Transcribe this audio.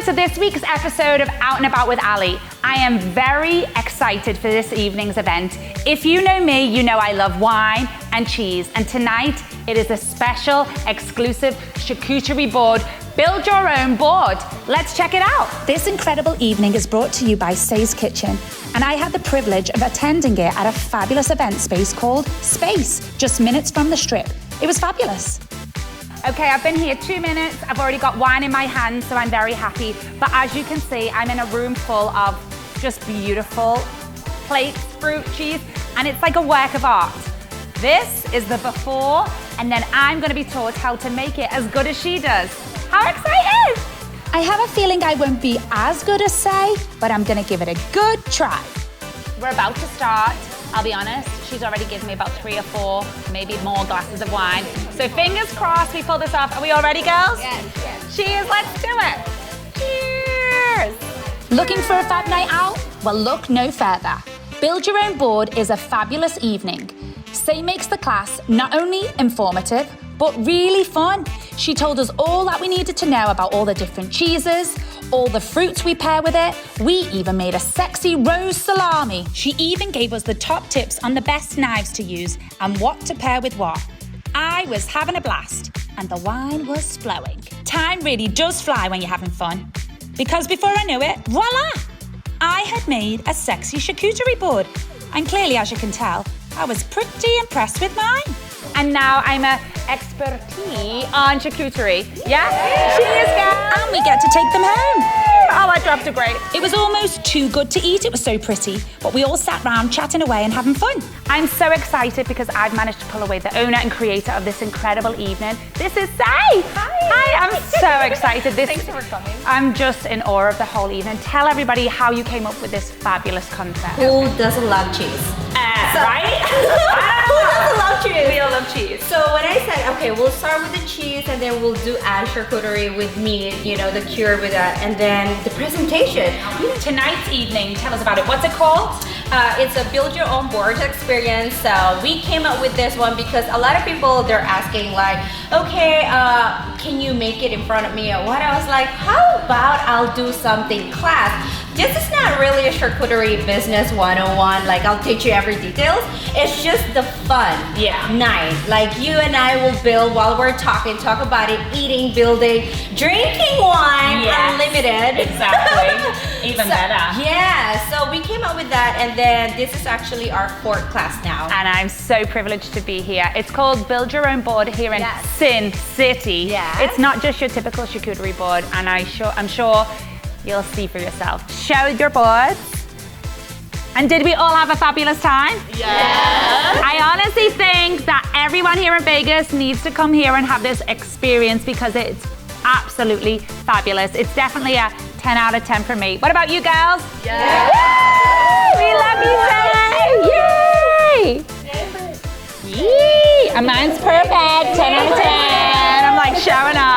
to this week's episode of Out and About with Ali. I am very excited for this evening's event. If you know me, you know I love wine and cheese, and tonight it is a special, exclusive charcuterie board. Build your own board. Let's check it out. This incredible evening is brought to you by Shey's Kitchen, and I had the privilege of attending it at a fabulous event space called Space, just minutes from the Strip. It was fabulous. Okay, I've been here 2 minutes. I've already got wine in my hand, so I'm very happy. But as you can see, I'm in a room full of just beautiful plates, fruit, cheese, and it's like a work of art. This is the before, and then I'm gonna be taught how to make it as good as she does. How excited! I have a feeling I won't be as good as Shey, but I'm gonna give it a good try. We're about to start. I'll be honest, she's already given me about 3 or 4, maybe more glasses of wine. So fingers crossed we pull this off. Are we all ready, girls? Yes. Cheers, let's do it. Cheers! Looking for a fab night out? Well, look no further. Build Your Own Board is a fabulous evening. Shey makes the class not only informative, but really fun. She told us all that we needed to know about all the different cheeses, all the fruits we pair with it. We even made a sexy rose salami. She even gave us the top tips on the best knives to use and what to pair with what. I was having a blast, and the wine was flowing. Time really does fly when you're having fun. Because before I knew it, voila! I had made a sexy charcuterie board. And clearly, as you can tell, I was pretty impressed with mine. And now I'm an expertise on charcuterie. Yeah? Cheers, guys! And we get to take them home. Oh, that dropped a great. It was almost too good to eat, it was so pretty. But we all sat round chatting away and having fun. I'm so excited because I've managed to pull away the owner and creator of this incredible evening. This is Shey. Hi, I'm so excited. Thanks for coming. I'm just in awe of the whole evening. Tell everybody how you came up with this fabulous concept. Who doesn't love cheese? Right? Who doesn't love cheese? We all love cheese. So when I said, okay, we'll start with the cheese and then we'll do add charcuterie with meat, you know, the cure with that, and then the presentation. Tonight's evening, tell us about it. What's it called? It's a build your own board experience. So we came up with this one because a lot of people, they're asking like, okay, can you make it in front of me or what? I was like, how about I'll do something class? This is not really a charcuterie business 101, like I'll teach you every detail. It's just the fun night. Like you and I will build while we're talking, talk about it, eating, building, drinking wine, unlimited. Exactly, even better. Yeah, so we came up with that, and then this is actually our 4th class now. And I'm so privileged to be here. It's called Build Your Own Board here in Sin City. Yes. It's not just your typical charcuterie board, and I'm sure you'll see for yourself. Show your boards. And did we all have a fabulous time? Yes. I honestly think that everyone here in Vegas needs to come here and have this experience because it's absolutely fabulous. It's definitely a 10 out of 10 for me. What about you girls? Yes. We love you, Shey! Yay! Yay! And mine's perfect, 10 out of 10. I'm like showing off.